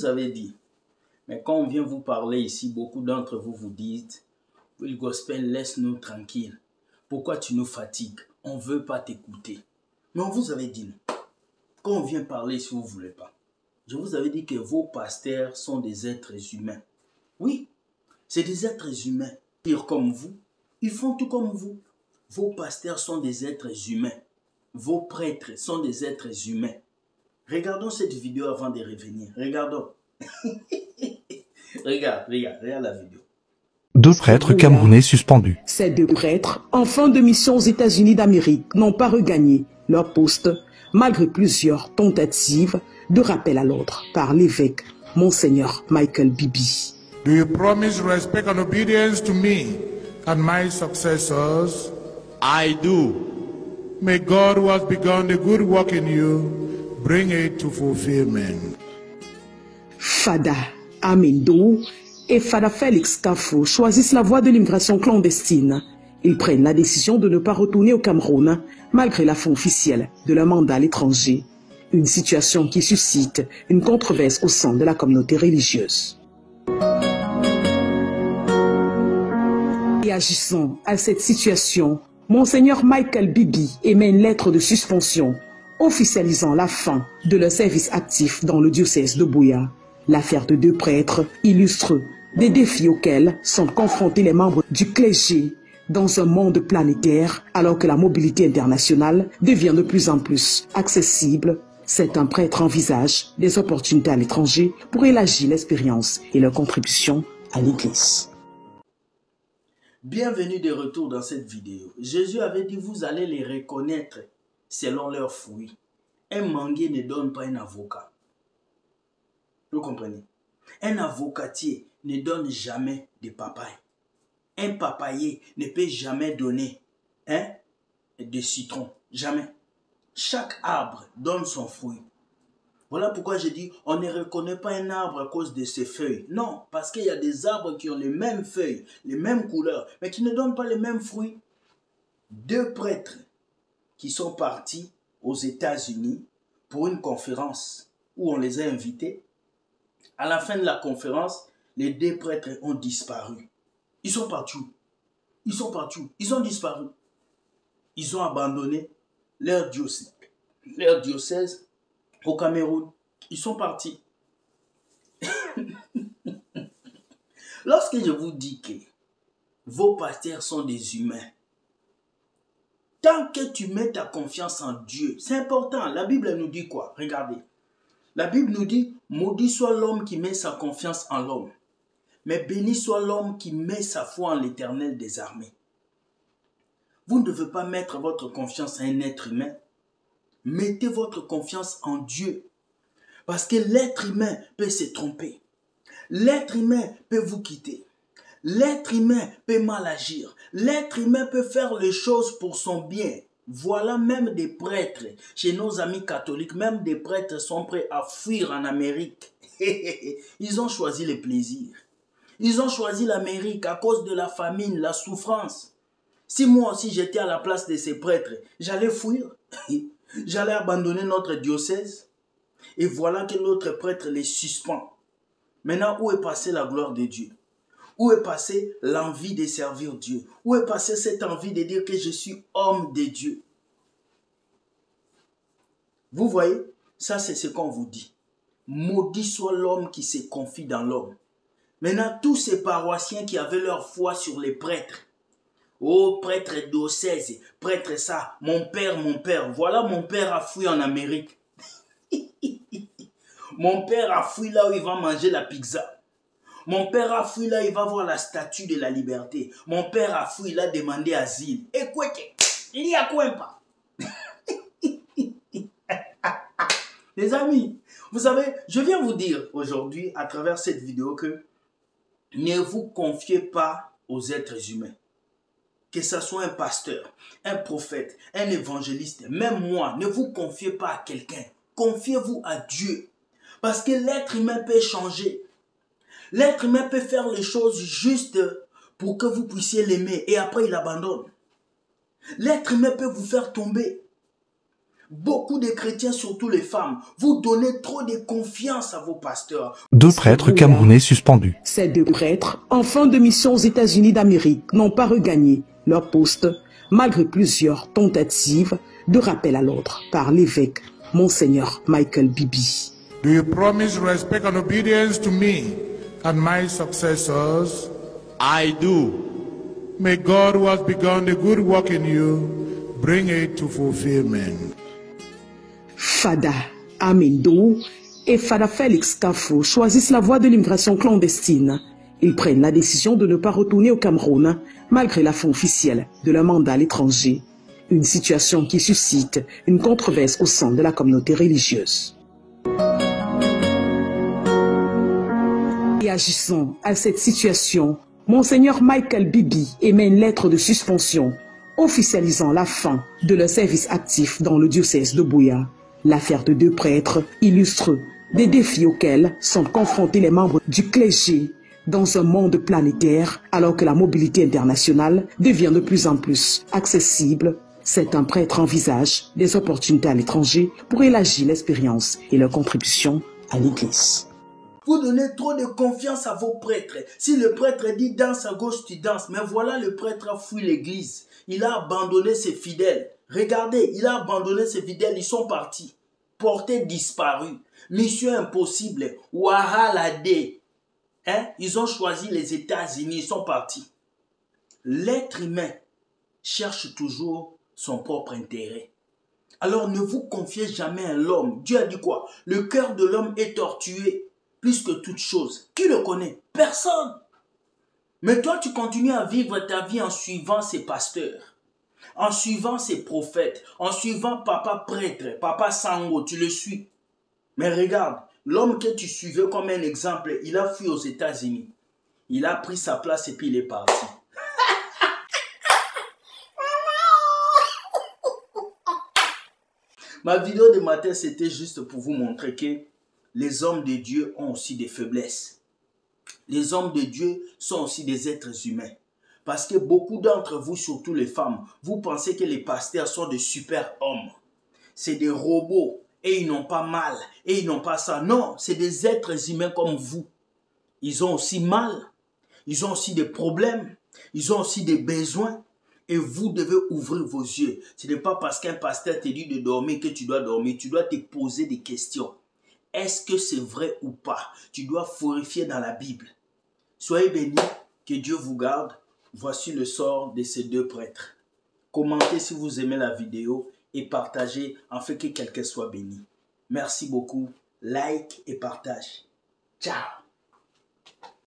vous avez dit. Mais quand on vient vous parler ici, beaucoup d'entre vous vous dites, le gospel, laisse-nous tranquille. Pourquoi tu nous fatigues? On ne veut pas t'écouter. Mais on vous avait dit non. Quand on vient parler ici, vous ne voulez pas. Je vous avais dit que vos pasteurs sont des êtres humains. Oui, c'est des êtres humains. Pire comme vous, ils font tout comme vous. Vos pasteurs sont des êtres humains. Vos prêtres sont des êtres humains. Regardons cette vidéo avant de revenir. Regardons. regarde la vidéo. 2 prêtres camerounais suspendus. Ces 2 prêtres, en fin de mission aux États-Unis d'Amérique, n'ont pas regagné leur poste malgré plusieurs tentatives de rappel à l'ordre par l'évêque Monseigneur Michael Bibi. Do you promise respect and obedience to me and my successors? I do. May God who has begun the good work in you bring it to fulfillment. Fada Amendo et Fada Félix Kafou choisissent la voie de l'immigration clandestine. Ils prennent la décision de ne pas retourner au Cameroun malgré la fin officielle de leur mandat à l'étranger. Une situation qui suscite une controverse au sein de la communauté religieuse. Et agissant à cette situation, Monseigneur Michael Bibi émet une lettre de suspension officialisant la fin de leur service actif dans le diocèse de Buea. L'affaire de 2 prêtres illustre des défis auxquels sont confrontés les membres du clergé dans un monde planétaire alors que la mobilité internationale devient de plus en plus accessible. Certains prêtres envisagent des opportunités à l'étranger pour élargir l'expérience et leur contribution à l'Église. Bienvenue de retour dans cette vidéo. Jésus avait dit, vous allez les reconnaître selon leurs fruits. Un manguier ne donne pas un avocat. Vous comprenez? Un avocatier ne donne jamais de papaye. Un papayer ne peut jamais donner de citron. Jamais. Chaque arbre donne son fruit. Voilà pourquoi je dis, on ne reconnaît pas un arbre à cause de ses feuilles. Non, parce qu'il y a des arbres qui ont les mêmes feuilles, les mêmes couleurs, mais qui ne donnent pas les mêmes fruits. 2 prêtres qui sont partis aux États-Unis pour une conférence où on les a invités. À la fin de la conférence, les 2 prêtres ont disparu. Ils sont partout. Ils sont partout. Ils ont disparu. Ils ont abandonné leur diocèse au Cameroun. Ils sont partis. Lorsque je vous dis que vos pasteurs sont des humains, tant que tu mets ta confiance en Dieu, c'est important. La Bible nous dit quoi? Regardez. La Bible nous dit, maudit soit l'homme qui met sa confiance en l'homme, mais béni soit l'homme qui met sa foi en l'Éternel des armées. Vous ne devez pas mettre votre confiance en un être humain. Mettez votre confiance en Dieu. Parce que l'être humain peut se tromper. L'être humain peut vous quitter. L'être humain peut mal agir. L'être humain peut faire les choses pour son bien. Voilà même des prêtres. Chez nos amis catholiques, même des prêtres sont prêts à fuir en Amérique. Ils ont choisi le plaisir. Ils ont choisi l'Amérique à cause de la famine, la souffrance. Si moi aussi j'étais à la place de ces prêtres, j'allais fuir. J'allais abandonner notre diocèse. Et voilà que notre prêtre les suspend. Maintenant, où est passée la gloire de Dieu? Où est passée l'envie de servir Dieu? Où est passée cette envie de dire que je suis homme de Dieu? Vous voyez, ça c'est ce qu'on vous dit. Maudit soit l'homme qui se confie dans l'homme. Maintenant, tous ces paroissiens qui avaient leur foi sur les prêtres. Oh, prêtre diocèse, prêtre ça, mon père, voilà mon père a fui en Amérique. Mon père a fui là où il va manger la pizza. Mon père a fui là où il va voir la statue de la liberté. Mon père a fui là demander asile. Écoutez, il y a quoi pas? Les amis, vous savez, je viens vous dire aujourd'hui à travers cette vidéo que ne vous confiez pas aux êtres humains. Que ce soit un pasteur, un prophète, un évangéliste, même moi, ne vous confiez pas à quelqu'un. Confiez-vous à Dieu. Parce que l'être humain peut changer. L'être humain peut faire les choses juste pour que vous puissiez l'aimer et après il abandonne. L'être humain peut vous faire tomber. Beaucoup de chrétiens, surtout les femmes, vous donnez trop de confiance à vos pasteurs. 2 prêtres camerounais suspendus. Ces 2 prêtres, en fin de mission aux États-Unis d'Amérique, n'ont pas regagné leur poste malgré plusieurs tentatives de rappel à l'ordre par l'évêque Monseigneur Michael Bibi. Do you promise respect and obedience to me and my successors? I do. May God who has begun the good work in you bring it to fulfillment. Fada Amendo et Fada Félix Kafou choisissent la voie de l'immigration clandestine. Ils prennent la décision de ne pas retourner au Cameroun malgré la fin officielle de leur mandat à l'étranger. Une situation qui suscite une controverse au sein de la communauté religieuse. Réagissant à cette situation, Monseigneur Michael Bibi émet une lettre de suspension officialisant la fin de leur service actif dans le diocèse de Buea. L'affaire de 2 prêtres illustre des défis auxquels sont confrontés les membres du clergé dans un monde planétaire alors que la mobilité internationale devient de plus en plus accessible. Certains prêtres envisagent des opportunités à l'étranger pour élargir l'expérience et leur contribution à l'Église. Vous donnez trop de confiance à vos prêtres. Si le prêtre dit danse à gauche, tu danses. Mais voilà, le prêtre a fui l'église. Il a abandonné ses fidèles. Regardez, il a abandonné ses fidèles. Ils sont partis. Portés disparus. Mission impossible. Wahalade. Ils ont choisi les États-Unis. Ils sont partis. L'être humain cherche toujours son propre intérêt. Alors ne vous confiez jamais à l'homme. Dieu a dit quoi? Le cœur de l'homme est tortué plus que toute chose. Qui le connaît? Personne. Mais toi, tu continues à vivre ta vie en suivant ces pasteurs, en suivant ces prophètes, en suivant papa prêtre, papa Sango, tu le suis. Mais regarde, l'homme que tu suivais comme un exemple, il a fui aux États-Unis. Il a pris sa place et puis il est parti. Ma vidéo de matin, c'était juste pour vous montrer que les hommes de Dieu ont aussi des faiblesses. Les hommes de Dieu sont aussi des êtres humains. Parce que beaucoup d'entre vous, surtout les femmes, vous pensez que les pasteurs sont des super hommes. C'est des robots et ils n'ont pas mal et ils n'ont pas ça. Non, c'est des êtres humains comme vous. Ils ont aussi mal, ils ont aussi des problèmes, ils ont aussi des besoins. Et vous devez ouvrir vos yeux. Ce n'est pas parce qu'un pasteur te dit de dormir que tu dois dormir. Tu dois te poser des questions. Est-ce que c'est vrai ou pas? Tu dois vérifier dans la Bible. Soyez bénis, que Dieu vous garde. Voici le sort de ces 2 prêtres. Commentez si vous aimez la vidéo et partagez afin que quelqu'un soit béni. Merci beaucoup. Like et partage. Ciao.